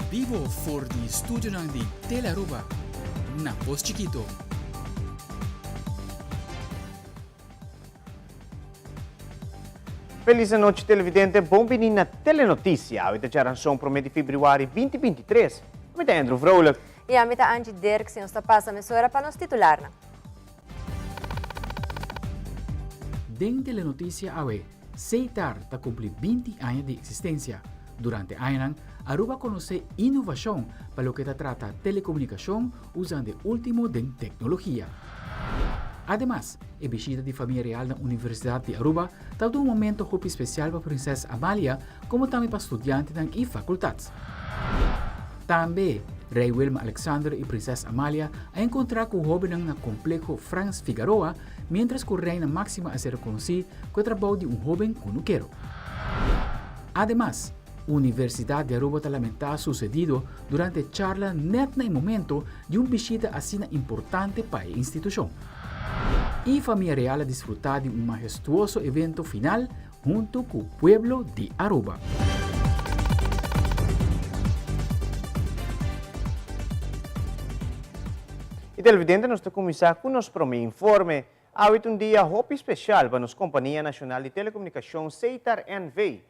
vivo for di studio ng di Telaruba na Post Chiquito. Feliz noite, televidente. Bom-vindo na Telenotícia. Hoje é a pro mês de fevereiro 2023. Eu sou Andrew Vrolijk. E a mita Angie Dirk, se nos passa a mesura para nos titular. Den Telenotícia Awe, Seitar ta cumpre 20 anos de existência. Durante anos, Aruba conhece inovação para o que trata telecomunicação usando o último de tecnologia. Además, a visita de família real na Universidade de Aruba está um momento muito especial para a princesa Amalia, como também para estudantes e faculdades. Também, Rei Wilma Alexander e princesa Amalia a encontrar com o jovem no complexo Franz Figueroa, mientras que a reina máxima a ser reconhecida com o trabalho de jovem conuquero. Además, a Universidade de Aruba está lamentando sucedido durante a charla net no momento de uma visita assim importante para a instituição. E a família real a desfrutar de majestuoso evento final junto com o pueblo de Aruba. E televidente, nós vamos começar com o nosso primeiro informe. Hoje um dia muito especial para a Companhia Nacional de Telecomunicação Seitar NV.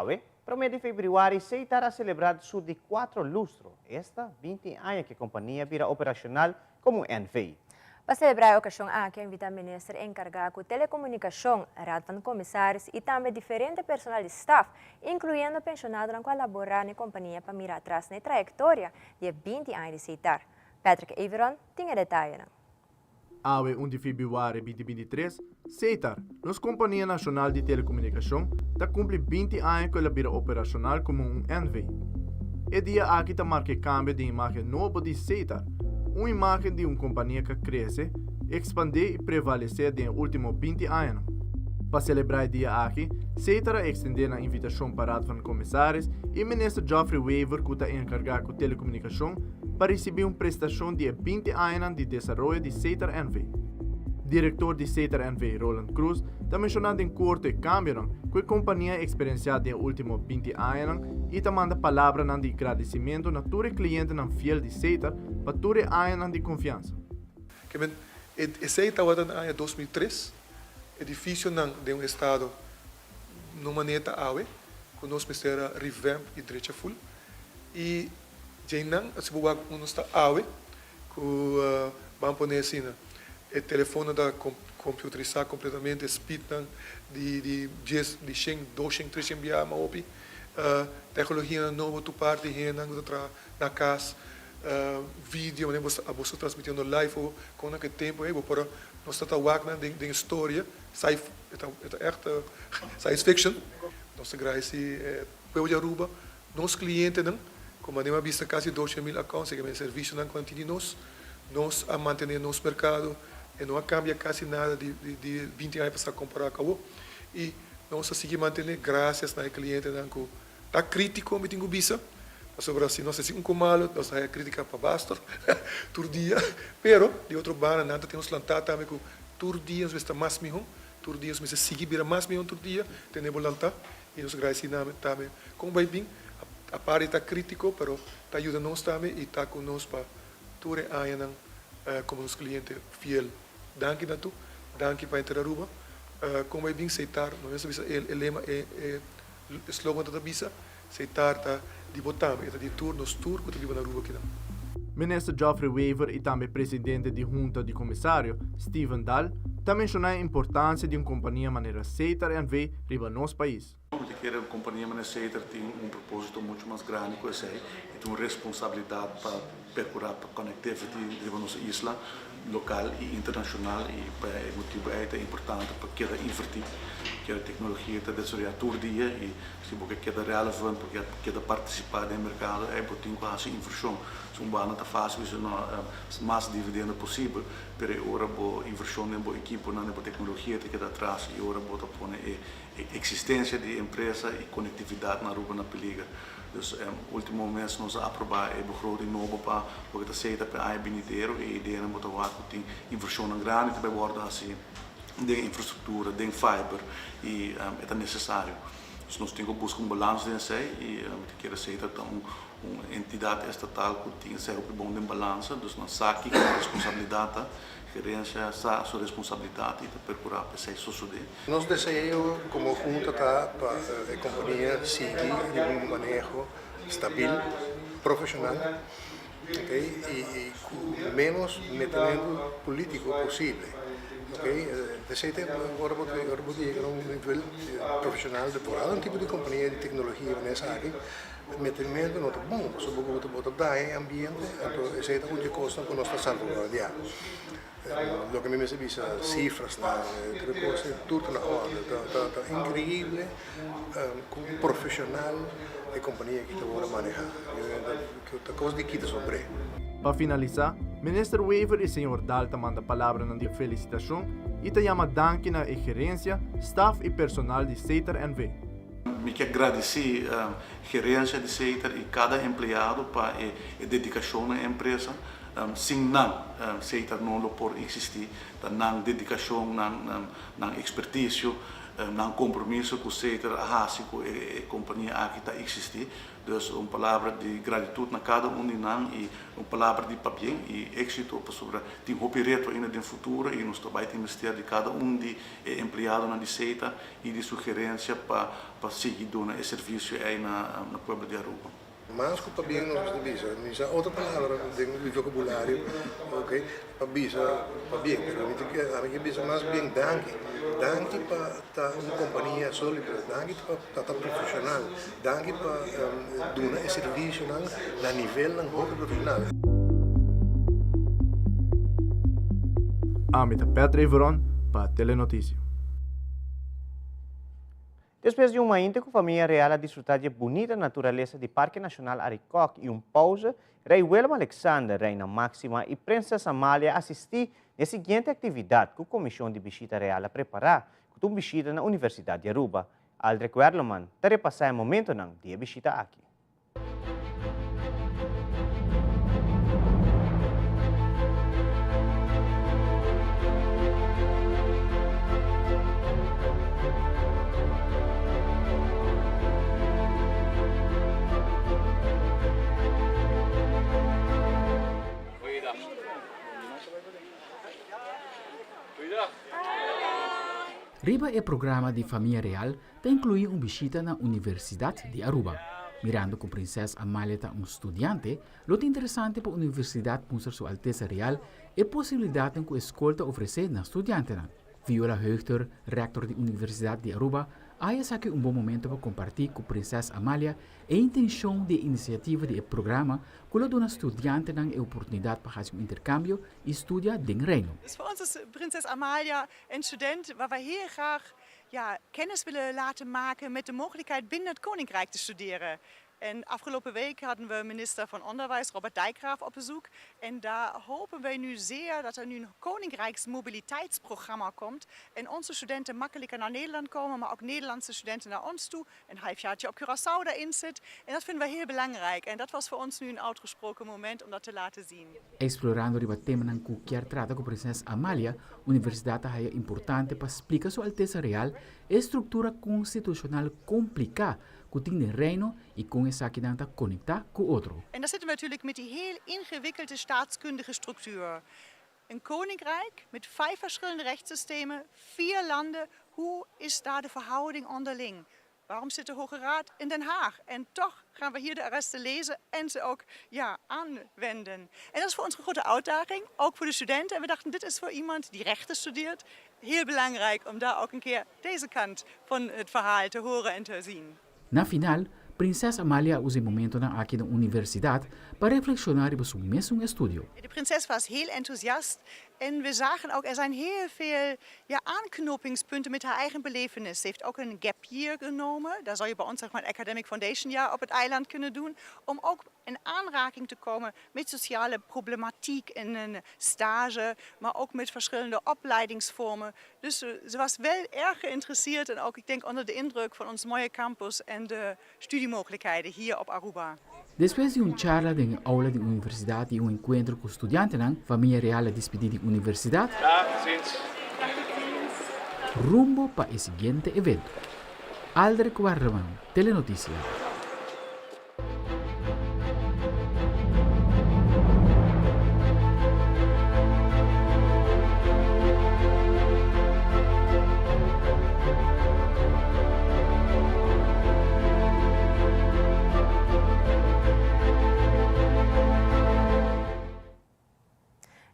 Hoje, para o mês de fevereiro, Seitar ha celebrado seu de 4 lustros. Esta 20 anos que a companhia vira operacional como NV. Para celebrar a ocasião, aqui invita o ministro encarregado de telecomunicação, Radvan Comissários e também diferentes personal de staff, incluindo pensionados que colaboram na companhia para mirar atrás na trajetória de 20 anos de Seitar. Patrick Averon tem detalhes. Awe 1 de fevereiro 2023, Seitar, nossa Companhia Nacional de Telecomunicação, está cumpre 20 anos que ela vira operacional como NV. E dia aqui está marca cambio de imagem nova de Seitar, uma imagem de uma companhia que cresce, expande e prevalecer nos últimos 20 anos. Para celebrar o dia aqui, Seitar estendeu a invitação para Radvan Comissários e o ministro Geoffrey Weaver, que está encarregado de telecomunicação, para receber uma prestação de 20 anos de desenvolvimento de Seitar NV. Diretor de Seitar NV, Roland Cruz, está mencionando em curto cambio que a companhia experienciada nos últimos 20 anos e está mandando palavras de agradecimento a todos os clientes fiéis de Seitar para todos os anos de confiança. Seitar foi no ano 2003, edifício de um estado no maneta awe, com nós mistera revamp e direita full e Jainan, se buwag mo está awe, com vamos assim, o telefone da computerizar completamente, speed de 10, de 100, 200, 300 via maopi, tecnologia nova tu parte na casa, vídeo, né, você transmitindo live com naquele tempo, para nós está wag de história, science fiction, nós agradece o de Aruba, nos clientes como a vista quase 200.000 accounts, que é serviço não continuos, nós a manter nosso mercado e não cambia quase nada de 20 anos para comparar com o e nós a seguir manter graças ao cliente que está crítico me tenho vista sobre assim nós assim malo nós a crítica para bastar todo dia pero de outro banda nada temos lançado também que todo dia nós está mais melhor todo dia nós seguir vira mais melhor todo dia temos lançado e nós agradecemos também como vai bem a parte está crítico, pero está ajudando nós também e está conosco para todos os anos como os clientes fiel. Danke a tu, danke para entrar Aruba. Como é bem aceitar, não é só o lema, o slogan da visa, aceitar está de botar, está de tour, nos tour, que está de Aruba aqui. Ministro Geoffrey Weaver e também presidente da Junta de Comissário, Steven Dahl, também mencionou a importância de uma companhia maneira Seitar NV riba nosso país. Porque a companhia maneira Seitar tem propósito muito mais grande que esse e tem uma responsabilidade para percorrer a conectividade de nossa isla local e internacional e para o motivo é importante para que a invertir que a tecnologia está desenvolvendo todo dia e se você quer relevante porque quer participar no mercado é porque tem quase inversão se bana está fácil isso não mais dividendo possível pero ora bo inversão em boa equipe na tecnologia que está atrás e ora bota pôr a existência de empresa e conectividade na Aruba na peliga. Dus último mês nós aprovar a begroting novo para porque está certo para a inteiro e a ideia é botar o tem inversão grande que vai guardar assim de infraestrutura, de fiber e é necessário. Dus nós temos que buscar balanço nisso e que a CETAR é uma entidade estatal que tem que ser bom de balança, então nós aqui com a responsabilidade, gerência a sua responsabilidade e procurar para ser suceder. Nós desejamos como junta para a companhia seguir um manejo estável, profissional, okay? E com menos metimento político possível. Okay? Agora vou chegar a um nível profissional de por um tipo de companhia de tecnologia nessa área. Metimento não é bom, só porque você dá em ambiente, então essa é a coisa que nós estamos salvaguardando. Lo que a mim me serviço cifras, tudo na ordem, está incrível, com um profissional de companhia que está a manejar, que coisa de quita sobre. Para finalizar, Minister Weaver e Sr. Dalta manda palavra de felicitação e te chama danke na gerência, staff e personal de CETAR NV. Me quero agradecer a gerência de CETAR e cada empregado para a dedicação na empresa. Sem não, CETAR não pode existir, não dedicação, não expertise, não compromisso com CETAR, com a companhia aqui está existir. Então, uma palavra de gratidão na cada um de nós e uma palavra de papel e êxito para ter um reto ainda no futuro e nós também temos que ter de cada um de empregado na CETAR e de sugerência para seguir dando esse serviço aí na povo de Aruba. Mas para bem nós devemos outra palavra do vocabulário, ok? Para bem, a minha bisa mais bem danke para uma companhia sólida, danke para estar profissional, danke para dar esse serviço na nível profissional. Amita Petra Iveron para Telenotícia. Depois de uma íntegra, a família real a desfrutar de bonita natureza do Parque Nacional Aricoc e pausa, Rei Willem Alexander, Reina Máxima e Princesa Amália assistir à seguinte atividade que a Comissão de Visita Real a preparar com uma visita na Universidade de Aruba. Aldrich Werleman, te repassar o momento ng dia visita aqui. Riba e programa de família real te inclui uma visita na Universidade de Aruba. Mirando com Princesa Amália um estudante, lo interessante para a Universidade mostrar sua Alteza Real e possibilidade que a escola oferecer na estudante. Viola Heugter, rector da Universidade de Aruba, aí saque bom momento para compartilhar com Princesa Amália a intenção de iniciativa do programa que lhe dá estudante a oportunidade para fazer intercâmbio e estudar no Reino. Voor ons is Prinses Amalia een student waar we heel graag kennis willen laten maken met de mogelijkheid binnen het Koninkrijk te studeren. En afgelopen week hadden we minister van Onderwijs, Robert Dijkgraaf, op bezoek. En daar hopen wij nu zeer dat er nu een Koninkrijksmobiliteitsprogramma komt. En onze studenten makkelijker naar Nederland komen, maar ook Nederlandse studenten naar ons toe. Een halfjaartje op Curaçao daarin zit. En dat vinden wij heel belangrijk. En dat was voor ons nu een uitgesproken moment om dat te laten zien. Explorando o tema ng kukyar trata com Princesa Amália, a Universidade é importante para explicar sua Alteza Real a estrutura constitucional complicada que tem no Reino e com essa que dá conectar com o outro. En daar zitten we natuurlijk met die heel ingewikkelde staatskundige structuur. Een koninkrijk met 5 verschillende rechtssystemen, 4 landen. Hoe is daar de verhouding onderling? Waarom zit de Hoge Raad in Den Haag? En toch gaan we hier de arresten lezen en ze ook aanwenden. En dat is voor ons een grote uitdaging, ook voor de studenten. En we dachten, dit is voor iemand die rechten studeert heel belangrijk om daar ook een keer deze kant van het verhaal te horen en te zien. Na final, Princesa Amália usa o momento aqui na universidade para reflexionar sobre seu mesmo estudo. De prinses was heel enthousiast en we zagen ook, er zijn heel veel aanknopingspunten met haar eigen belevenis. Ze heeft ook een gap year genomen. Daar zou je bij ons zeg maar, een academic foundation jaar op het eiland kunnen doen. Om ook in aanraking te komen met sociale problematiek in een stage. Maar ook met verschillende opleidingsvormen. Dus ze was wel erg geïnteresseerd en ook ik denk onder de indruk van ons mooie campus en de studiemogelijkheden hier op Aruba. Depois de charla na aula da universidade e encontro com estudantes, a família real despedir da universidade, rumbo para o seguinte evento. Alder Cuarraman, Telenoticia.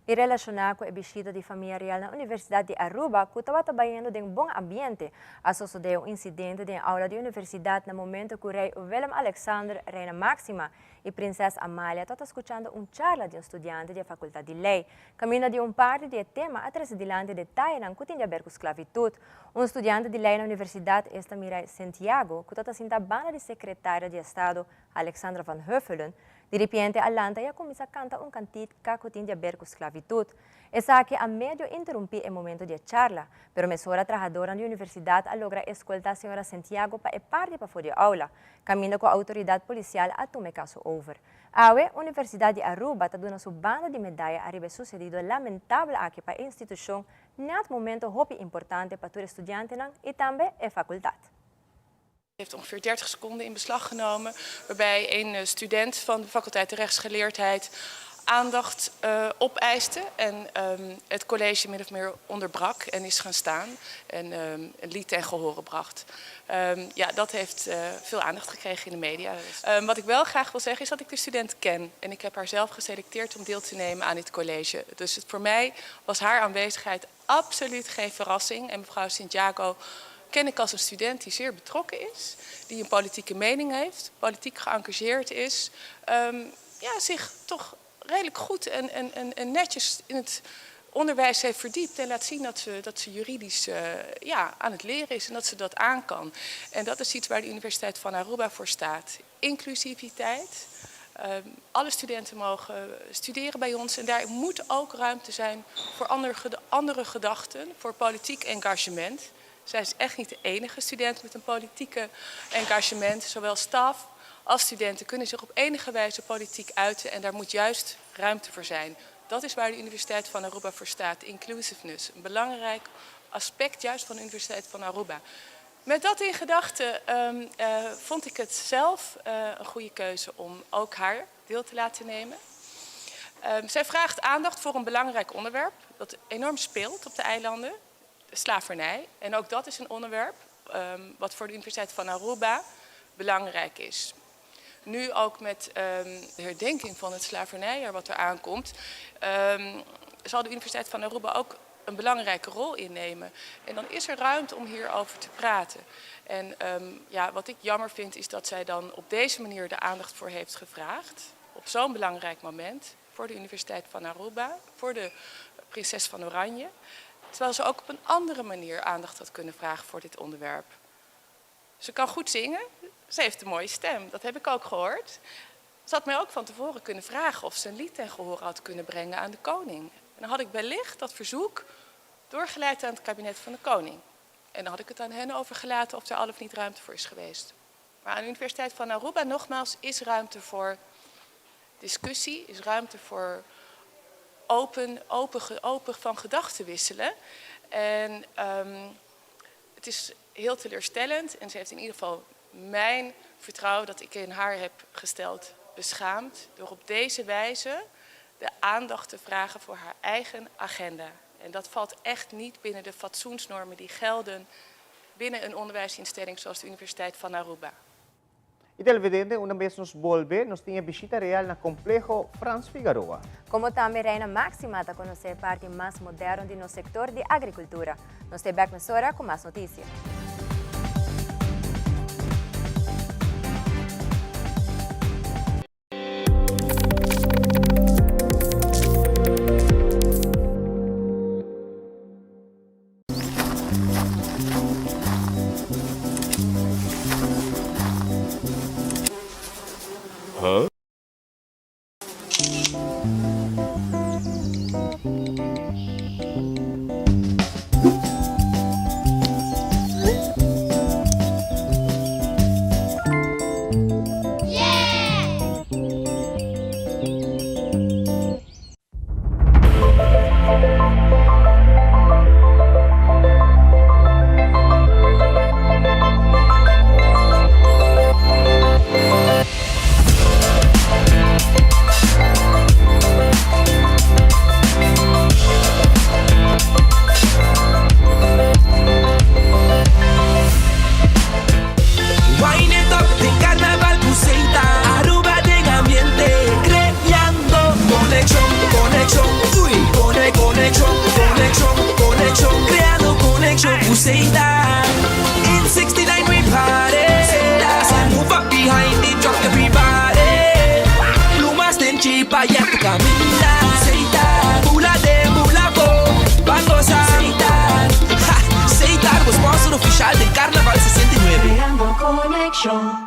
E relacionar com a visita de família real na Universidade de Aruba, que estava trabalhando em bom ambiente, associou um incidente na aula de universidade no momento que o rei Willem Alexander, reina máxima, e princesa Amália estavam escutando charla de estudante da Faculdade de Lei. Caminho de parte do tema atrás adiante detalhe na que tinha a ver com esclavitud. Estudante de lei na Universidade esta Mirai Santiago, que estava sendo banda de secretária de Estado, Alexandra van Huffelen, de repente Alanta ia começar a cantar cantica que tinha a ver com esclavitud. Essa que a meio interrompi o momento de charla, pero mesora trabajadora da universidade a logra escoltar a senhora Santiago para parte para fora da aula, caminho com a autoridade policial a tomar caso over. A Universidade de Aruba está dando sua banda de medalha arriba sucedido lamentável aqui para a instituição, nesse momento hopi importante para os estudantes e também a faculdade. Heeft ongeveer 30 seconden in beslag genomen, waarbij een student van de faculteit de rechtsgeleerdheid aandacht opeiste en het college min of meer onderbrak en is gaan staan en een lied ten gehore bracht. Dat heeft veel aandacht gekregen in de media. Wat ik wel graag wil zeggen is dat ik de student ken en ik heb haar zelf geselecteerd om deel te nemen aan dit college. Dus voor mij was haar aanwezigheid absoluut geen verrassing en mevrouw Santiago ken ik als een student die zeer betrokken is, die een politieke mening heeft, politiek geëngageerd is, zich toch redelijk goed en netjes in het onderwijs heeft verdiept en laat zien dat ze juridisch aan het leren is en dat ze dat aan kan. En dat is iets waar de Universiteit van Aruba voor staat. Inclusiviteit. Alle studenten mogen studeren bij ons en daar moet ook ruimte zijn voor andere gedachten, voor politiek engagement. Zij is echt niet de enige student met een politieke engagement. Zowel staf als studenten kunnen zich op enige wijze politiek uiten en daar moet juist ruimte voor zijn. Dat is waar de Universiteit van Aruba voor staat, inclusiveness. Een belangrijk aspect juist van de Universiteit van Aruba. Met dat in gedachten vond ik het zelf een goede keuze om ook haar deel te laten nemen. Zij vraagt aandacht voor een belangrijk onderwerp dat enorm speelt op de eilanden. Slavernij. En ook dat is een onderwerp wat voor de Universiteit van Aruba belangrijk is. Nu ook met de herdenking van het slavernijjaar wat er aankomt, zal de Universiteit van Aruba ook een belangrijke rol innemen. En dan is er ruimte om hierover te praten. En wat ik jammer vind is dat zij dan op deze manier de aandacht voor heeft gevraagd. Op zo'n belangrijk moment voor de Universiteit van Aruba, voor de prinses van Oranje. Terwijl ze ook op een andere manier aandacht had kunnen vragen voor dit onderwerp. Ze kan goed zingen, ze heeft een mooie stem, dat heb ik ook gehoord. Ze had mij ook van tevoren kunnen vragen of ze een lied ten gehore had kunnen brengen aan de koning. En dan had ik wellicht dat verzoek doorgeleid aan het kabinet van de koning. En dan had ik het aan hen overgelaten of er al of niet ruimte voor is geweest. Maar aan de Universiteit van Aruba, nogmaals, is ruimte voor discussie, is ruimte voor open van gedachten wisselen. En het is heel teleurstellend en ze heeft in ieder geval mijn vertrouwen dat ik in haar heb gesteld beschaamd door op deze wijze de aandacht te vragen voor haar eigen agenda. En dat valt echt niet binnen de fatsoensnormen die gelden binnen een onderwijsinstelling zoals de Universiteit van Aruba. E televidente, una vez nos volve, nos tinha visita real na Complejo Franz Figueroa. Como também reina máxima está conhecer a parte mais moderna do nosso sector de agricultura. Nós estamos back nessa hora com mais notícias. pa' allá tu camina. Aceitar, mula de mula bo, vamos a aceitar. Aceitar, o sponsor oficial del Carnaval 69.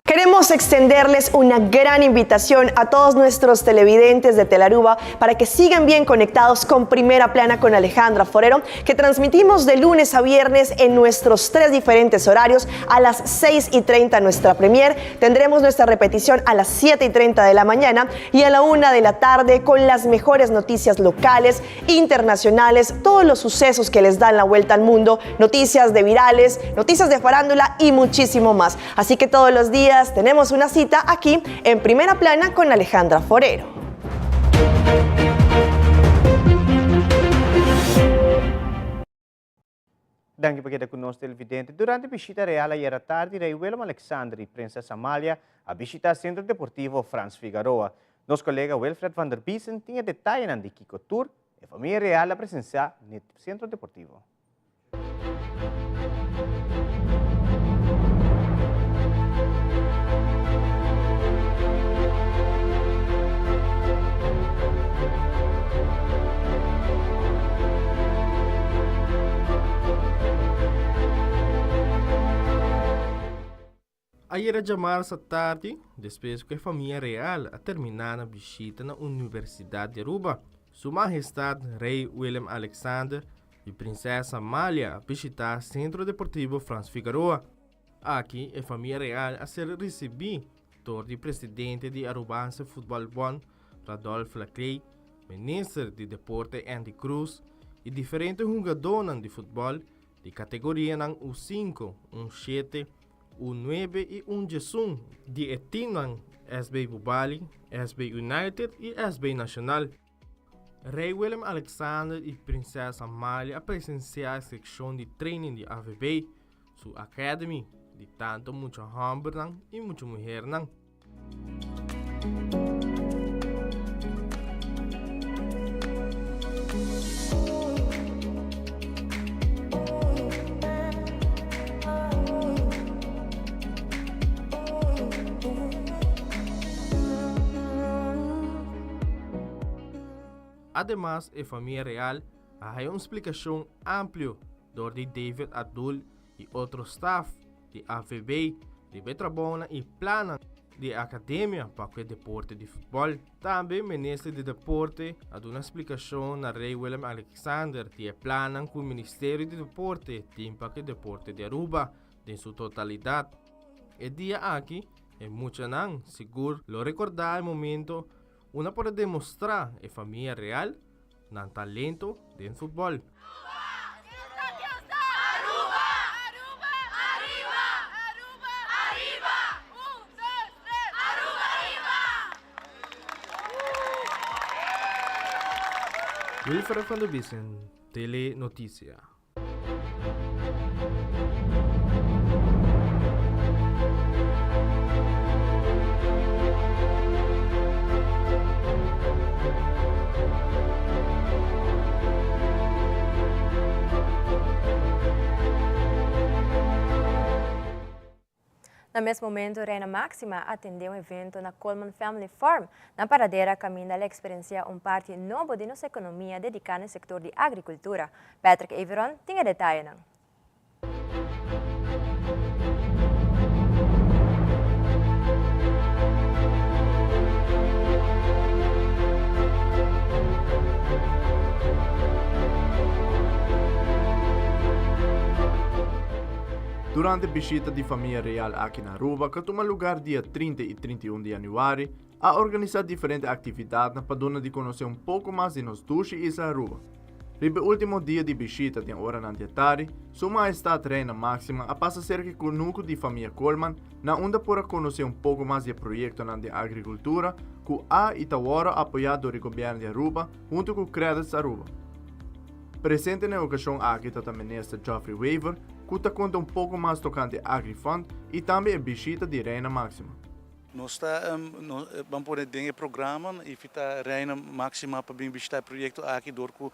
Queremos extenderles una gran invitación a todos nuestros televidentes de Telaruba para que sigan bien conectados con Primera Plana con Alejandra Forero, que transmitimos de lunes a viernes en nuestros 3 diferentes horarios. A las 6:30 nuestra premier, tendremos nuestra repetición a las 7:30 de la mañana y a la 1 de la tarde con las mejores noticias locales, internacionales, todos los sucesos que les dan la vuelta al mundo, noticias de virales, noticias de farándula y muchísimo más. Así que todos los días tenemos una cita aquí en Primera Plana con Alejandra Forero. Danke per essere con noi televidente. Durante la visita reale ieri tardi, Rei Willem Alexander e Princesa Amalia a visitare il Centro Deportivo Frans Figueroa. Nostro collega Wilfred van der Biesen tinha detalhes di Kiko Tour e famiglia reale a presenza nel Centro Deportivo. Ayer a essa tarde, depois que a família real a terminar a visita na Universidade de Aruba, Sua Majestade Rei Willem Alexander e Princesa Amalia a visitar o Centro Deportivo Frans Figueroa. Aqui, a família real a ser recebida por o presidente de Arubanse Futebol Bond, Radolfo Laclay, ministro de Deporte Andy Cruz e diferentes jogadores de futebol de categoria U5, U7, U9 e U11 de Etinan, SB Bubali, SB United e SB Nacional. Rei Willem Alexander e Princesa Amalia a presenciar a secção de treino de AVB, sua academy, de tanto muitos homens e muitas mulheres. Además, a família real há uma explicação ampla de David Abdul e outros staff de AVB, de Betrabona e plana de academia para o deporte de futebol. Também o ministro de Deporte a dar uma explicação na Rei Willem Alexander de plana com o Ministério de Deporte para o deporte de Aruba em sua totalidade. E dia aqui é muito não seguro lo recordar o momento una para demonstrar a família real no talento do futebol. Wilfred van der Biesen, Tele Notícia. No mesmo momento, Reina Máxima atendeu um evento na Coleman Family Farm. Na paradeira, caminha ela experiencia um parte novo de nossa economia dedicada ao setor de agricultura. Patrick Everon tem detalhes. Durante a visita de família real aqui na Aruba, que toma lugar dia 30 e 31 de januário, a organizar diferentes atividades para dar de conhecer um pouco mais de nos duche e Aruba. No último dia de visita de hora na tarde, Sua Majestade Reina Máxima a passa cerca com o núcleo de família Coleman, na onda para conhecer um pouco mais de projeto de agricultura que a Itawara apoiado pelo governo de Aruba, junto com Credits Aruba. Presente na ocasião aqui está o ministro Geoffrey Weaver, que conta um pouco mais tocante a AgriFund e também a visita de Reina Máxima. Nós vamos poder ter programa e ficar reina máxima para bem visitar projeto aqui door com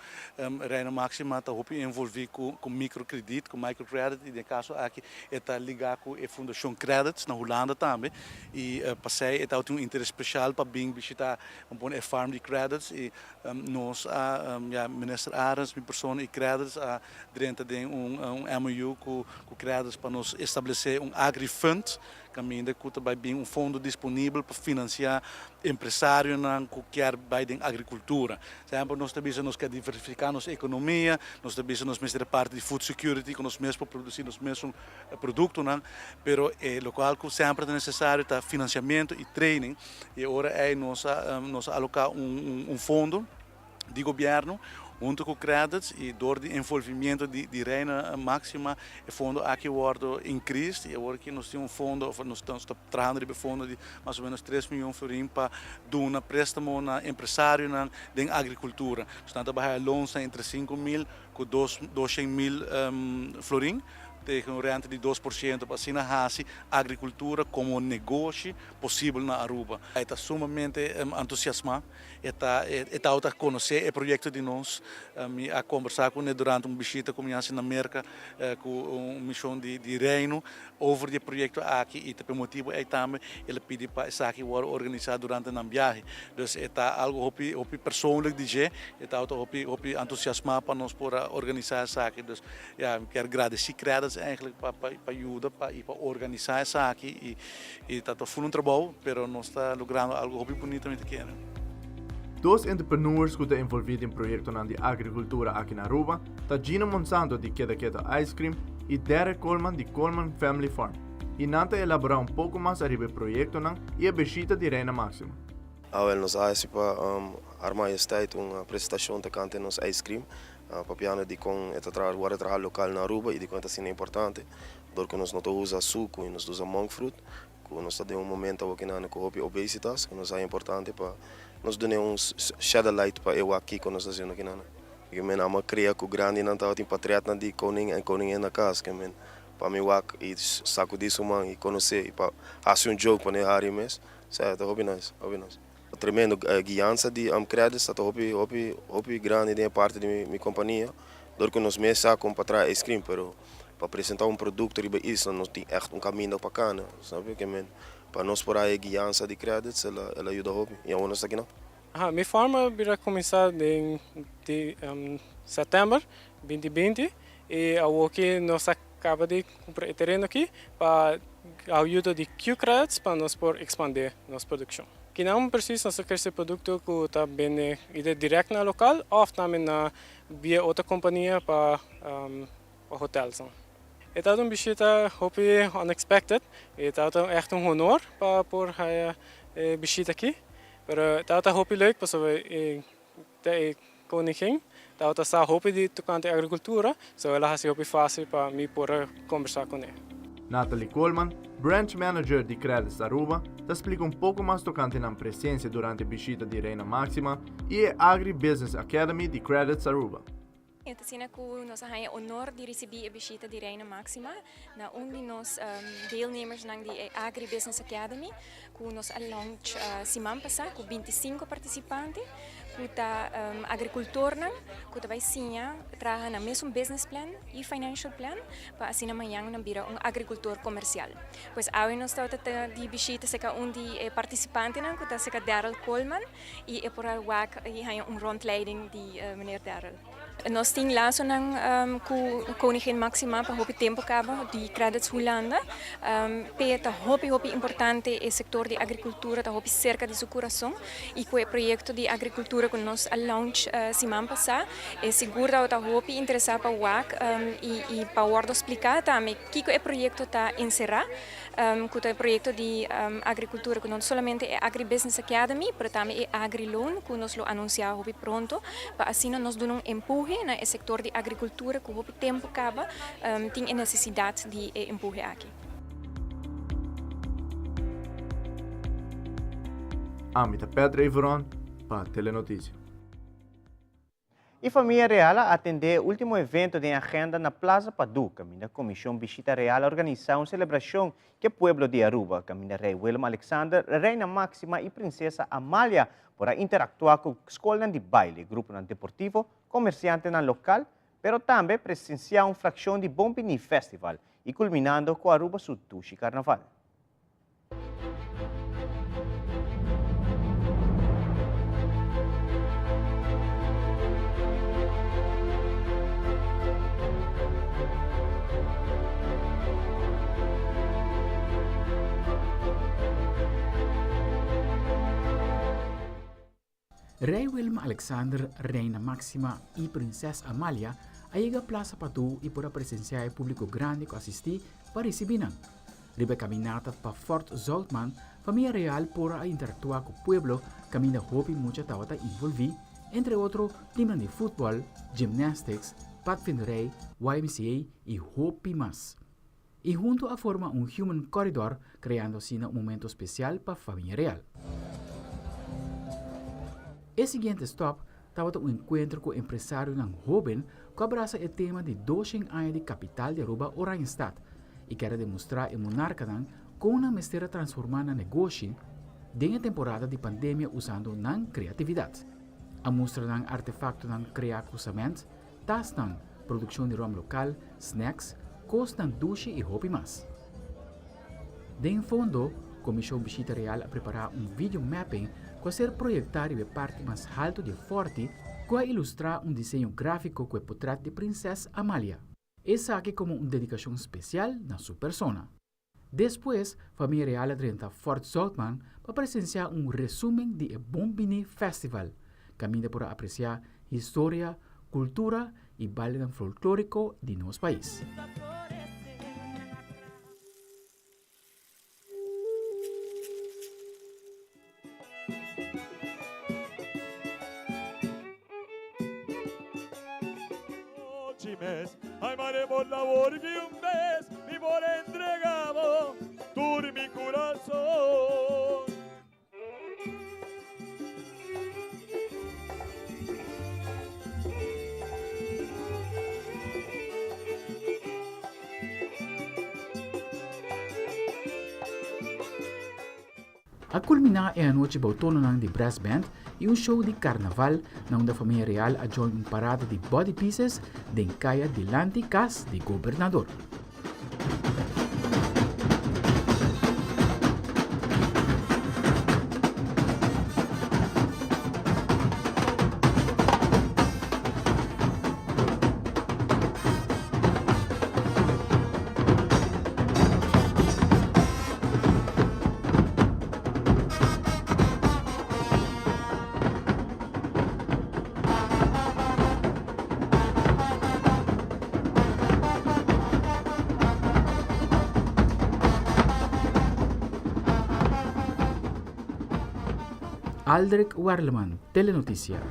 reina máxima tá hope envolver com microcredit, com microcredit e no caso aqui está ligar com a Fundação Credits na Holanda também e passei está tem interesse especial para bem visitar a farm de credits e nós minister Arens minha pessoa e credits dentro de MOU com credits para nós estabelecer agrifund caminho de que vai bem fundo disponível para financiar empresários que quer vai em agricultura. Sempre nós também nós quer diversificar nossa economia, nós também nós mesmo parte de food security, que nós mesmos produzir os mesmos produtos, não? Pero o qual sempre é necessário tá financiamento e training. E agora é nós alocar fundo de governo junto com credits e door de envolvimento de reina máxima o fundo aqui wordt increased e agora que nós temos fundo of nós estamos trabalhando de fundo de mais ou menos 3 milhões florim para dar um préstamo na empresário na de agricultura. Estamos trabalhando loans entre 5.000 com 200.000 florim. Tegen een rente de 2% para assim a agricultura como negócio possível na Aruba. Está sumamente entusiasmado, está a conhecer o projeto de nós, a conversar com ele durante uma visita como na América, com uma missão de reino, over o projeto aqui e pelo motivo é também ele pediu para isso aqui ser organizado durante a viagem. Então está algo hopi persoonlijk dizer, está entusiasmado para nós por organizar isso aqui. Então quero agradecer credits eigenlijk para ajuda para organizar isso aqui e está todo um trabalho, pero nós está logrando algo hopi bonito muito quero. Dos entrepreneurs que estão envolvidos em projetos de agricultura aqui na Aruba, tá Gina Monsanto de Queda Ice Cream e Derek Coleman de Coleman Family Farm. E nanta elaborar pouco mais arriba o projeto e a visita de Reina Máxima. Nós para a Majestade uma apresentação de cante nos ice cream, para piano de com o trabalho local na Aruba e de quanto assim é importante, porque nós não usamos suco e nós usamos monk fruit, que nós temos momento aqui na obesitas, que nos é importante para nós dar shadow light para eu aqui que nós fazemos aqui na. Que men ama cria com grande não tá tem patriota de koning e koning na casa que men para me wak e saco disso man e conhecer e para fazer joke para a área mesmo, certo? Hobby nice. Tremendo guiança de credits, está hobby grande de parte de minha companhia, porque nós mesmos com para trás ice cream, pero para apresentar produto riba isla nós tem echt caminho bacana, sabe que men para nós por aí guiança de credits ela ajuda hobby e onde está aqui não. Minha forma vai começar em setembro 2020 e aqui nós acaba de comprar terreno aqui para a ajuda de Q-Credits para nós por expandir nossa produção. Que não precisa nós querer esse produto que está bem direto na local ou também na via outra companhia para hotels. Está uma visita hope unexpected, está echt honor para por a visita aqui. Pero tata hopi leuk pas de koningin, tata sa hopi de tocante agricultura, so ela hasi hopi fácil para mim por conversar com ele. Natalie Coleman, Branch Manager de Credits Aruba, te explica pouco mais tocante na presença durante a visita de Reina Máxima e a Agribusiness Academy de Credits Aruba. Ito sina ko nós haya honor de receber a visita de Reina Máxima na onde nós deelnemers ng di Agribusiness Academy ku nós launch semana passada com 25 participantes ku ta agricultor nang ku ta vai sinha traha na mesmo business plan e financial plan para assim amanhã na bira agricultor comercial. Pois awi nós ta di visita sa ka onde participante nang ku ta sa ka Daryl Coleman e por wak e haya rondleiding di meneer Daryl. Nós temos lá koningin Máxima para hopi tempo cabo de Credits Holanda. Peta hopi importante o setor de agricultura, tá hopi cerca de seu coração e com o projeto de agricultura que nós launch semana passada, é seguro tá hopi interessado para WAC e para o explicar também que o projeto tá encerrar, com o projeto de agricultura que não somente é Agribusiness Academy, mas também é AgriLoan que nós lo anunciar hopi pronto, para assim nós damos empurre na setor de agricultura que o tempo acaba tem a necessidade de empurrar aqui. Amita Pedra Ivoron para Telenotícia. E família real atende o último evento de agenda na Plaza Padu, caminho da Comissão Visita Real organizar uma celebração que o pueblo de Aruba, caminho da Rei Willem Alexander, Reina Máxima e Princesa Amália, para interactuar com escola de baile, grupo deportivo, comerciante local, pero também presenciar uma fração de Bombini Festival e culminando com Aruba Sutushi Carnaval. Rei Willem Alexander, Reina Máxima e Princesa Amália aí a Plaza Patu e para presenciar o público grande que assistir para receber. Ribe caminhada para Fort Zoltman, família real para interactuar com o pueblo, caminha hopi muita tawata envolver, entre outros, times de futebol, gymnastics, patinarei, YMCA e hopi mais. E junto a forma um human corridor, criando assim um momento especial para a família real. O seguinte stop estava um encontro com o empresário jovem que abraça o tema de 200 anos de capital de Aruba, Oranjestad, e quer demonstrar o monarca com uma mistéria transformada negócio de temporada de pandemia usando criatividade. A mostra artefacto criar cruzamentos, tas produção de rum local, snacks, costa duche e hobby mais. De fundo, a Comissão Visita Real a preparar um vídeo mapping que ser projetado a parte mais alta de Forte, que a ilustrar um desenho gráfico com o portrait de Princesa Amália. Essa aqui como uma dedicação especial na sua persona. Depois, a família real renta Fort Zoltman para presenciar um resumo de Bombini Festival, caminho para apreciar história, cultura e baile folclórico de nosso país. Ay, madre, por labor que un mes mi por entregado, tú mi corazón. A culminar é a noite bautona de brass band e um show de carnaval onde a família real a join um parada de body pieces de encaia delante casa de governador. Aldrich Warleman, Telenoticia.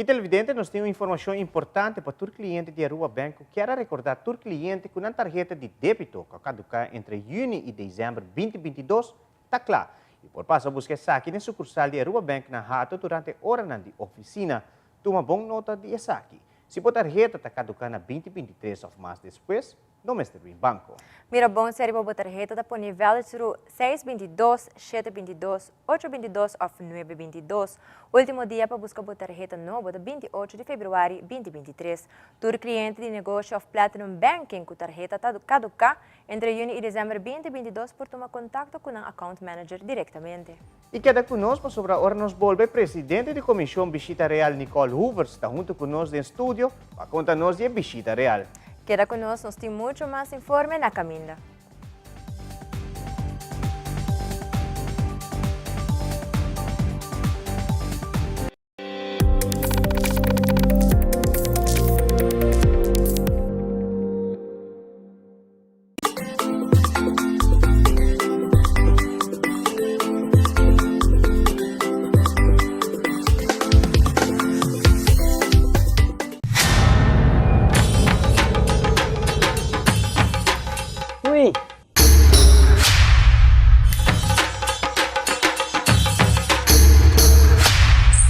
E televidente, nós temos uma informação importante para todo cliente de Aruba Banco. Quero recordar todo cliente que uma tarjeta de débito que caduca entre junho e dezembro 2022 está claro. E por passo buscar saque na sucursal de Aruba Bank na Hato durante a hora de oficina. Toma bom nota de saque. Se a tarjeta está caducando 2023 ou mais depois, não mestre em banco. Mira bom série para a tarjeta disponível through 622, 722, 822 ou 922. Último dia para buscar a tarjeta nova de 28 de fevereiro 2023. Todo cliente de negócio of Platinum Banking com tarjeta caduca entre junho e dezembro 2022 por tomar contato com o account manager diretamente. E queda conosco sobre a hora nos volve presidente da Comissão Visita Real Nicole Hoover está junto conosco no estúdio para contar-nos de Visita Real. Queda conosco, nós temos muito mais informe na caminha.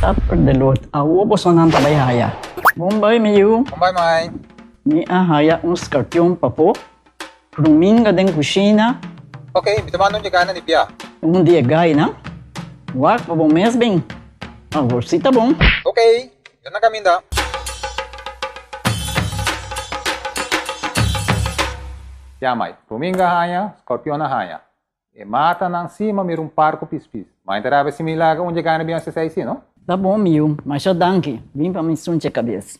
Start per the load. Awo po sonan tabay haya. Bombay mayu. Bombay mai. Ni haya uns cartão papo. Ruminga den kusina. Okay, bitaman nung jagana ni Pia. Dia gay na. Wak pa bom mes bem. Agora tá bom. Okay, yun na kami da. Ya mai, Ruminga haya, Scorpion na haya. E mata nang cima mir parco pispis. Mas interava se milaga onde ganha bem essa aí, não? Tá bom, meu. Mas já danke. Vim pra me sunte a cabeça.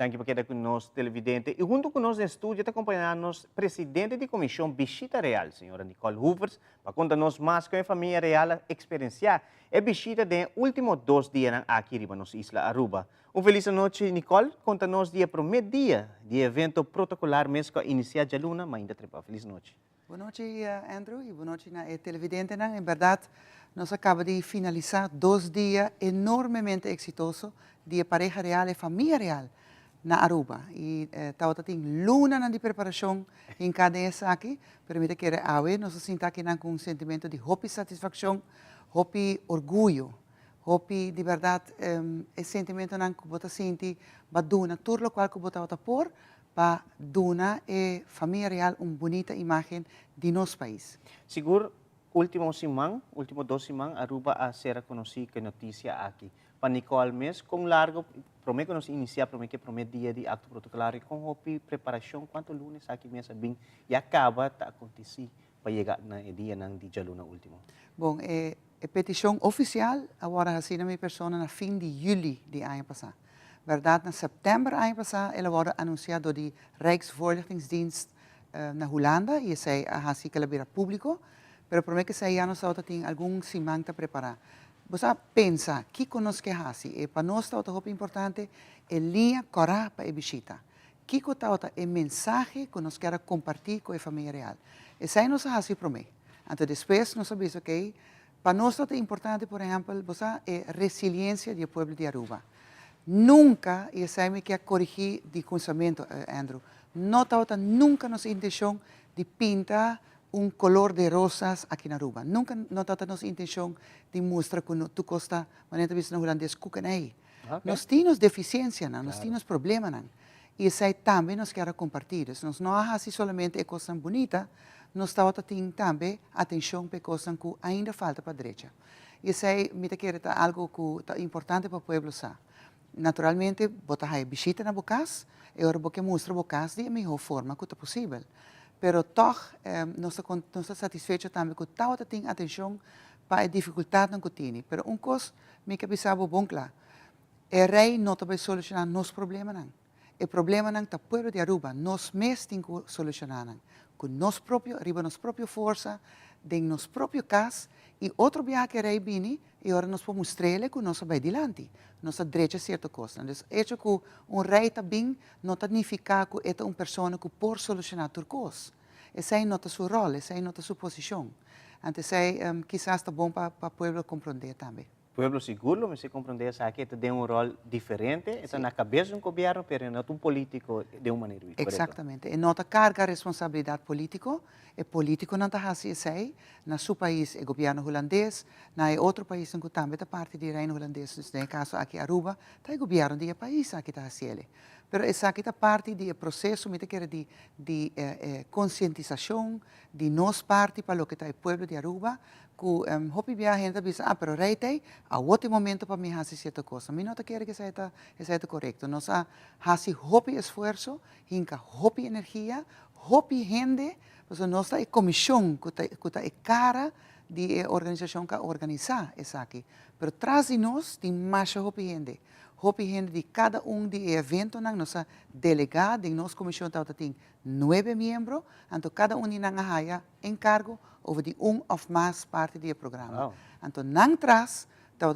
Danke por quedar conosco, televidente. E junto conosco no estúdio está acompanhando-nos presidente da Comissão Visita Real, senhora Nicole Hoovers, para contar-nos mais com a família real experienciar a visita de últimos 2 dias aqui em nossa isla Aruba. Feliz noite, Nicole. Conta-nos dia primeiro dia de evento protocolar mesmo que iniciar a luna, mas ainda trepa. Feliz noite. Boa noite, Andrew, e boa noite na televidente. Em verdade, nós acabamos de finalizar 2 dias enormemente exitosos de pareja real e família real na Aruba. E tem luna de preparação em cada aqui, permite que nós sentimos aqui com um sentimento de hope satisfação, hope orgulho, hope de verdade, esse sentimento que você sente, para dar tudo o qual você por, para dar a família real uma bonita imagem de nosso país. Seguro, último 2 semanas, Aruba a ser conhecida que notícia aqui. Para Nicole mesmo, com largo, prometo que nós iniciar, prometo que primeiro dia de acto protocolar e com hope preparação, quanto lunes aqui mesmo bem, e acaba a acontecer para chegar no dia de luna último. Bom, a petição oficial agora assim na minha pessoa na fim de julho de ano passado. Verdade, na setembro ano passado, ela foi anunciada de Rijksvoorlichtingsdienst na Holanda e sei assim que ela vira público, mas prometo que esse ano só tem algum semana para preparar. Você pensa que conosco é assim, e para nós é muito importante a linha correta para a visita. Que é a mensagem que nós queremos compartilhar com a família real. E se nós assim para mim. Então depois nós sabemos que para nós é importante, por exemplo, a resiliência do povo de Aruba. Nunca, e sei que corrigir de pensamento, Andrew, não está nunca nossa intenção de pintar color de rosas aqui na Aruba. Nunca não está nossa intenção de mostrar que tu costa, maneira vista no holandês, cucanei. Nós temos deficiência, nós temos problemas. E isso também nós queremos compartilhar. Nós não assim somente a coisa bonita, nós temos também atenção para coisas que ainda falta para a direita. E isso me quer algo que é importante para o povo saber. Naturalmente, botar a visita na bocas, e agora você mostra a bocas de melhor forma que é possível. Pero toch, nós estamos satisfeitos também que toda tem atenção para a dificuldade que tem. Pero coisa me que pensava bom claro, o rei não vai solucionar nossos problemas não. O problema não está povo de Aruba, nós mesmos temos que solucionar com nós próprios, arriba nossa própria força, de nosso próprio caso, e outro dia que o rei vem, e agora nós podemos mostrar que nós vai adiante, nós direita certa coisa. Então, hecho que rei está bem, não significa que é uma pessoa que pode solucionar tudo coisa. Essa é a sua rol, essa é a sua posição. Então, quizás está bom para o povo compreender também. O povo seguro, mas se compreender que tem rol diferente, está na cabeça do governo, mas não político de uma maneira diferente. Exatamente. E não carga a responsabilidade política, e político não está assim, na seu país é governo holandês, na outro país que também é parte do reino holandês, no caso aqui Aruba, está o governo do país aqui está assim. Pero esa aqui parte do processo, me quer de conscientização, de nós parte para o que está o povo de Aruba, que hopi bia gente bisa, pero reitei, a outro momento para mim fazer certa coisa. Me não quer que seja correto. Nós fazemos hopi esforço, hinca hopi energia, hopi gente, porque nós está comissão que está cara de organização que organiza essa aqui. Pero traz de nós tem mais hopi gente. Hopi gente de cada de evento nang nossa delegado em nossa comissão tem 9 membros, então cada de nang haya encargo over de of mais parte do programa. Wow. Então nang traz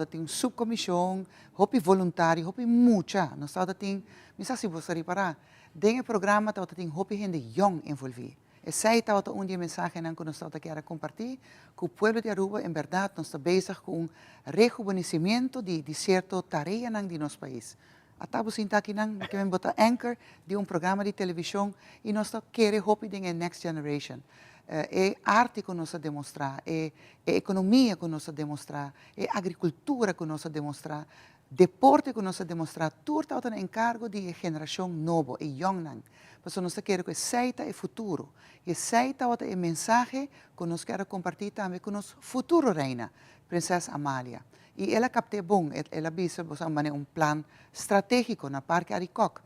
tem subcomissão, hopi voluntário, hopi mucha, nós tem, misa se você reparar, dentro do programa tem hopi gente young envolvido. Essa é dia mensagem que nós queremos compartilhar, que o povo de Aruba, em verdade, nós está bezig com rejuvenescimento de certa tarefa de nosso país. Até você está aqui, que vem botar anchor de programa de televisão e nós queremos hope de next generation. É arte que nós demonstrar, é economia que nós demonstrar, é agricultura que nós demonstrar, deporte que nós demonstrar, tudo está em encargo de geração nova, e young. Mas nós queremos que seja o futuro. E seja a mensagem que nós queremos compartilhar também com nossa futura reina, Princesa Amália. E ela captou bom, ela disse um plano estratégico na Parque Aricoc,